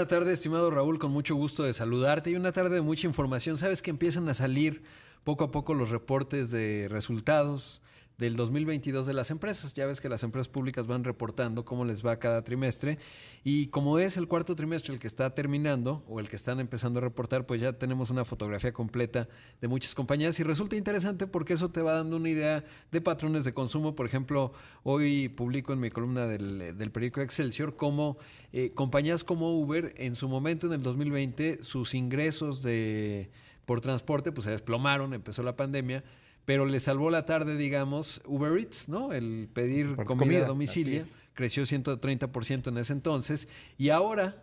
Buenas tardes, estimado Raúl, con mucho gusto de saludarte y una tarde de mucha información. Sabes que empiezan a salir poco a poco los reportes de resultados del 2022 de las empresas. Ya ves que las empresas públicas van reportando cómo les va cada trimestre y como es el cuarto trimestre el que está terminando o el que están empezando a reportar, pues ya tenemos una fotografía completa de muchas compañías y resulta interesante porque eso te va dando una idea de patrones de consumo. Por ejemplo, hoy publico en mi columna del periódico Excelsior cómo compañías como Uber en su momento en el 2020 sus ingresos por transporte pues se desplomaron, empezó la pandemia, pero le salvó la tarde, digamos, Uber Eats, ¿no? El pedir Por comida a comida, así domicilio es. creció 130% en ese entonces y ahora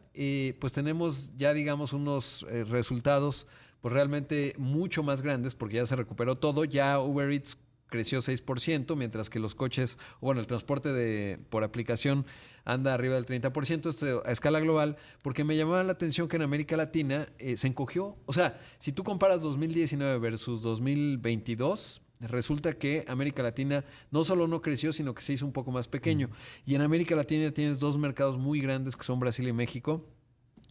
pues tenemos ya, digamos, unos resultados pues realmente mucho más grandes porque ya se recuperó todo, ya Uber Eats creció 6%, mientras que los coches, bueno, el transporte por aplicación anda arriba del 30%, esto a escala global, porque me llamaba la atención que en América Latina se encogió. O sea, si tú comparas 2019 versus 2022, resulta que América Latina no solo no creció, sino que se hizo un poco más pequeño. Mm. Y en América Latina tienes dos mercados muy grandes que son Brasil y México.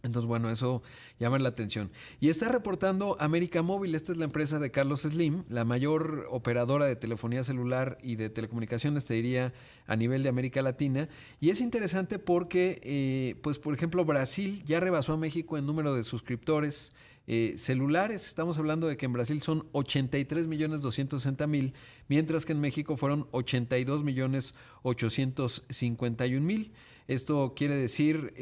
Entonces, bueno, eso llama la atención. Y está reportando América Móvil, esta es la empresa de Carlos Slim, la mayor operadora de telefonía celular y de telecomunicaciones, te diría, a nivel de América Latina. Y es interesante porque, pues, por ejemplo, Brasil ya rebasó a México en número de suscriptores celulares. Estamos hablando de que en Brasil son 83.260.000, mientras que en México fueron 82.851.000. Esto quiere decir,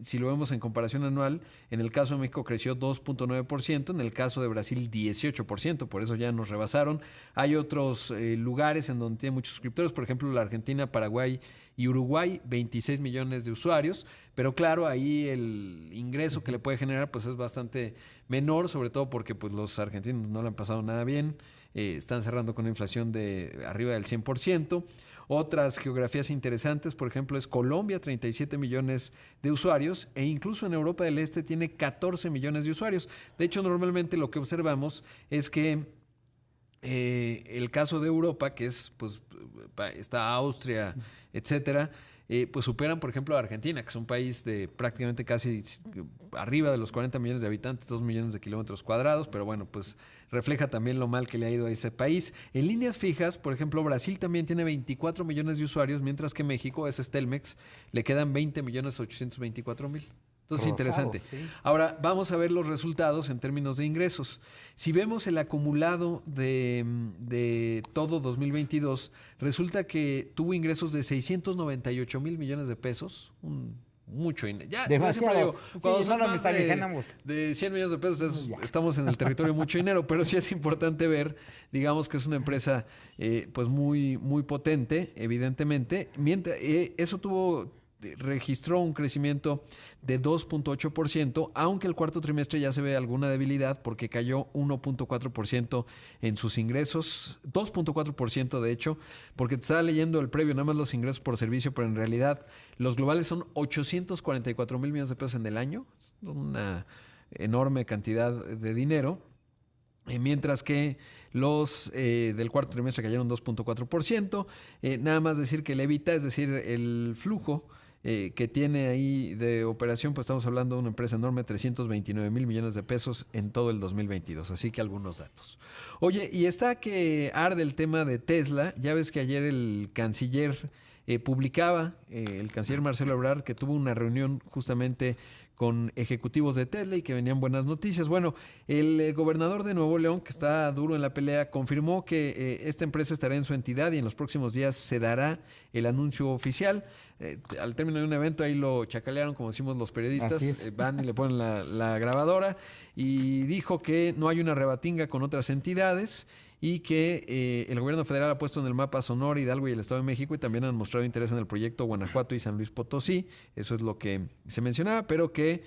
si lo vemos en comparación anual, en el caso de México creció 2.9%, en el caso de Brasil 18%, por eso ya nos rebasaron. Hay otros lugares en donde tiene muchos suscriptores, por ejemplo la Argentina, Paraguay y Uruguay, 26 millones de usuarios, pero claro, ahí el ingreso que le puede generar pues es bastante menor, sobre todo porque pues los argentinos no le han pasado nada bien, están cerrando con una inflación de arriba del 100%. Otras geografías interesantes, por ejemplo, es Colombia, 37 millones de usuarios, e incluso en Europa del Este tiene 14 millones de usuarios. De hecho, normalmente lo que observamos es que el caso de Europa, que es, pues, está Austria, etcétera, pues superan, por ejemplo, a Argentina, que es un país de prácticamente casi arriba de los 40 millones de habitantes, 2 millones de kilómetros cuadrados, pero bueno, pues refleja también lo mal que le ha ido a ese país. En líneas fijas, por ejemplo, Brasil también tiene 24 millones de usuarios, mientras que México, ese es Telmex, le quedan 20 millones 824 mil. Entonces, Rosados, interesante. sí. Ahora, vamos a ver los resultados en términos de ingresos. Si vemos el acumulado de todo 2022, resulta que tuvo ingresos de 698 mil millones de pesos, mucho dinero. Ya, yo siempre Demasiado. digo, cuando Sí, no son nos más desalijanamos. de 100 millones de pesos, Ya. estamos en el territorio de mucho dinero, pero sí es importante ver, digamos que es una empresa pues muy, muy potente, evidentemente. Mientras, eso registró un crecimiento de 2.8%, aunque el cuarto trimestre ya se ve alguna debilidad porque cayó 1.4% en sus ingresos, 2.4% de hecho, porque te estaba leyendo el previo, nada más los ingresos por servicio, pero en realidad los globales son 844 mil millones de pesos en el año, una enorme cantidad de dinero. Mientras que los del cuarto trimestre cayeron 2.4%. Nada más decir que el EBITDA, es decir, el flujo que tiene ahí de operación, pues estamos hablando de una empresa enorme, 329 mil millones de pesos en todo el 2022. Así que algunos datos. Oye, y está que arde el tema de Tesla. Ya ves que ayer el canciller publicaba, el canciller Marcelo Ebrard, que tuvo una reunión justamente con ejecutivos de Tesla y que venían buenas noticias. Bueno, el gobernador de Nuevo León, que está duro en la pelea, confirmó que esta empresa estará en su entidad y en los próximos días se dará el anuncio oficial. Al término de un evento, ahí lo chacalearon, como decimos los Así periodistas, es. van y le ponen la grabadora y dijo que no hay una rebatinga con otras entidades y que el gobierno federal ha puesto en el mapa Sonora, Hidalgo y el Estado de México y también han mostrado interés en el proyecto Guanajuato y San Luis Potosí. Eso es lo que se mencionaba, pero que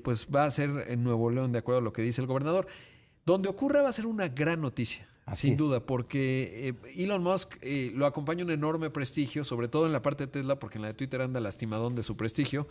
pues va a ser en Nuevo León de acuerdo a lo que dice el gobernador. Donde ocurra va a ser una gran noticia. Así sin es. duda, porque Elon Musk lo acompaña un enorme prestigio, sobre todo en la parte de Tesla, porque en la de Twitter anda lastimadón de su prestigio.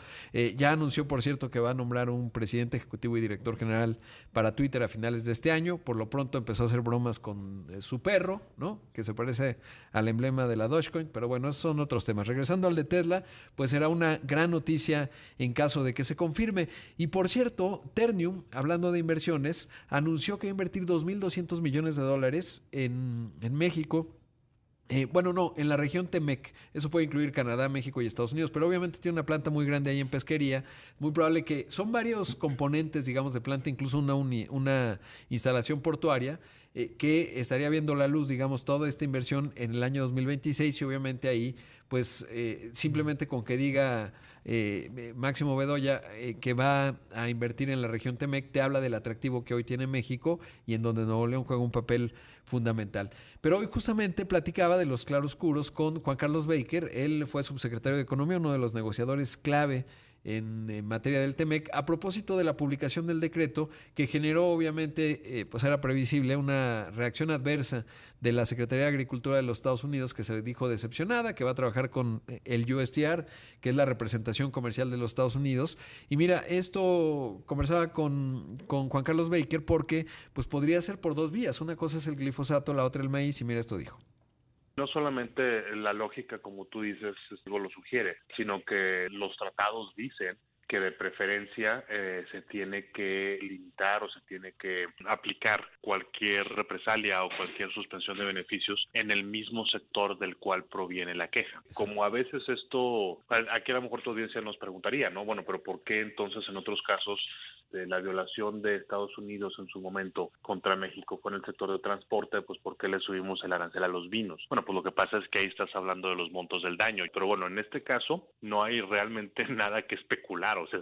Ya anunció, por cierto, que va a nombrar un presidente ejecutivo y director general para Twitter a finales de este año. Por lo pronto empezó a hacer bromas con su perro, ¿no? Que se parece al emblema de la Dogecoin, pero bueno, esos son otros temas. Regresando al de Tesla, pues será una gran noticia en caso de que se confirme. Y por cierto, Ternium, hablando de inversiones, anunció que va a invertir 2.200 millones de dólares en México. Bueno, no, en la región Temec. Eso puede incluir Canadá, México y Estados Unidos, pero obviamente tiene una planta muy grande ahí en pesquería. Muy probable que son varios componentes, digamos, de planta, incluso una instalación portuaria que estaría viendo la luz, digamos, toda esta inversión en el año 2026 y obviamente ahí, pues simplemente con que diga Máximo Bedoya que va a invertir en la región Temec, te habla del atractivo que hoy tiene México y en donde Nuevo León juega un papel fundamental. Pero hoy justamente platicaba de los claroscuros con Juan Carlos Baker. Él fue subsecretario de Economía, uno de los negociadores clave en materia del TEMEC, a propósito de la publicación del decreto que generó obviamente, pues era previsible, una reacción adversa de la Secretaría de Agricultura de los Estados Unidos, que se dijo decepcionada, que va a trabajar con el USTR, que es la representación comercial de los Estados Unidos. Y mira, esto conversaba con Juan Carlos Baker porque pues podría ser por dos vías. Una cosa es el glifosato, la otra el maíz, y mira, esto dijo. No solamente la lógica, como tú dices, lo sugiere, sino que los tratados dicen que de preferencia se tiene que limitar o se tiene que aplicar cualquier represalia o cualquier suspensión de beneficios en el mismo sector del cual proviene la queja. Exacto. Como a veces esto, aquí a lo mejor tu audiencia nos preguntaría, ¿no? Bueno, pero ¿por qué entonces en otros casos de la violación de Estados Unidos en su momento contra México fue en el sector de transporte? Pues ¿por qué le subimos el arancel a los vinos? Bueno, pues lo que pasa es que ahí estás hablando de los montos del daño, pero bueno, en este caso no hay realmente nada que especular. O sea,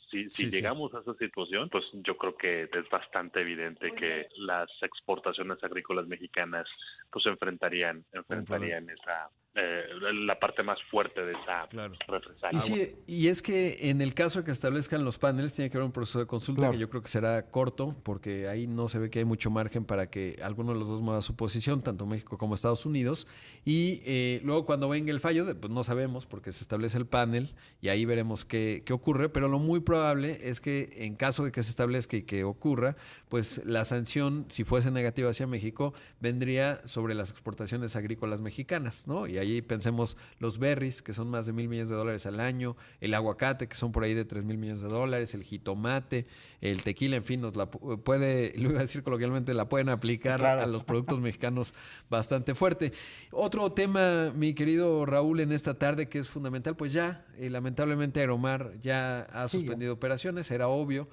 si llegamos a esa situación, pues yo creo que es bastante evidente que las exportaciones agrícolas mexicanas pues enfrentarían esa la parte más fuerte de esa represalia. Y sí, y es que en el caso de que establezcan los paneles tiene que haber un proceso de consulta que yo creo que será corto, porque ahí no se ve que hay mucho margen para que alguno de los dos mueva su posición, tanto México como Estados Unidos. Y luego cuando venga el fallo, pues no sabemos, porque se establece el panel y ahí veremos qué ocurre, pero lo muy probable es que en caso de que se establezca y que ocurra, pues la sanción, si fuese negativa hacia México, vendría sobre las exportaciones agrícolas mexicanas, ¿no? Y ahí pensemos los berries, que son más de $1,000 millones al año, el aguacate, que son por ahí de $3,000 millones, el jitomate, el tequila, en fin, lo iba a decir coloquialmente, la pueden aplicar a los productos mexicanos bastante fuerte. Otro tema, mi querido Raúl, en esta tarde que es fundamental, pues ya, lamentablemente Aeromar ya ha suspendido operaciones, era obvio.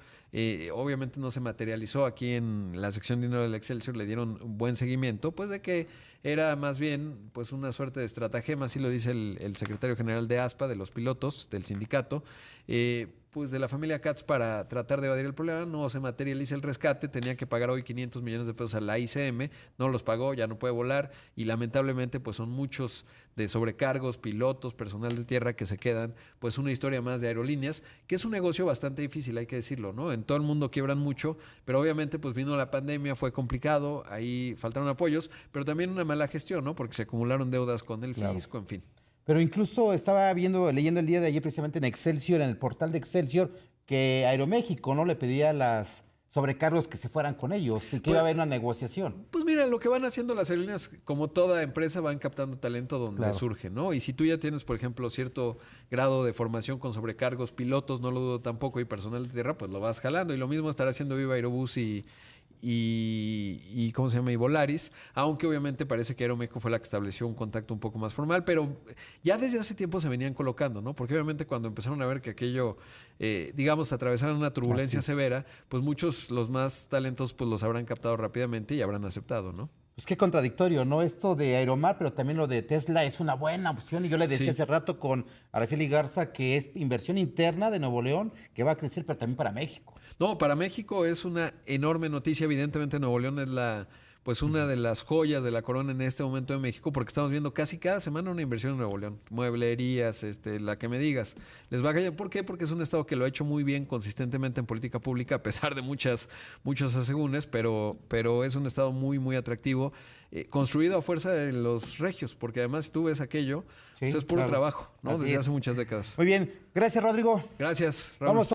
Obviamente no se materializó aquí en la sección de dinero del Excelsior, le dieron un buen seguimiento, pues de que era más bien pues una suerte de estratagema, así lo dice el secretario general de ASPA, de los pilotos del sindicato, pues de la familia Katz, para tratar de evadir el problema. No se materializa el rescate, tenía que pagar hoy 500 millones de pesos a la ICM, no los pagó, ya no puede volar y lamentablemente pues son muchos de sobrecargos, pilotos, personal de tierra que se quedan, pues una historia más de aerolíneas, que es un negocio bastante difícil, hay que decirlo, ¿no? En todo el mundo quiebran mucho, pero obviamente pues vino la pandemia, fue complicado, ahí faltaron apoyos, pero también una mala gestión, ¿no? Porque se acumularon deudas con el fisco, en fin. Pero incluso estaba leyendo el día de ayer precisamente en Excelsior, en el portal de Excelsior, que Aeroméxico no le pedía las sobrecargos que se fueran con ellos y que iba a haber una negociación. Pues mira, lo que van haciendo las aerolíneas, como toda empresa, van captando talento donde surge, ¿no? Y si tú ya tienes, por ejemplo, cierto grado de formación con sobrecargos, pilotos, no lo dudo tampoco, y personal de tierra, pues lo vas jalando. Y lo mismo estará haciendo Viva Aerobús y ¿cómo se llama? Y Volaris, aunque obviamente parece que Aeroméxico fue la que estableció un contacto un poco más formal, pero ya desde hace tiempo se venían colocando, ¿no? Porque obviamente cuando empezaron a ver que aquello, digamos, atravesaron una turbulencia severa, pues muchos, los más talentos, pues los habrán captado rápidamente y habrán aceptado, ¿no? Pues qué contradictorio, ¿no? Esto de Aeromar, pero también lo de Tesla es una buena opción. Y yo le decía hace rato con Araceli Garza que es inversión interna de Nuevo León que va a crecer, pero también para México. No, para México es una enorme noticia. Evidentemente Nuevo León es pues una de las joyas de la corona en este momento de México, porque estamos viendo casi cada semana una inversión en Nuevo León. Mueblerías, la que me digas. Les va a caer. ¿Por qué? Porque es un estado que lo ha hecho muy bien consistentemente en política pública, a pesar de muchos asegúnes, pero es un estado muy, muy atractivo, construido a fuerza de los regios, porque además si tú ves aquello, Sí, eso es puro claro. trabajo, ¿no? Así Desde es. hace muchas décadas. Muy bien. Gracias, Rodrigo. Gracias, Raúl. Vamos.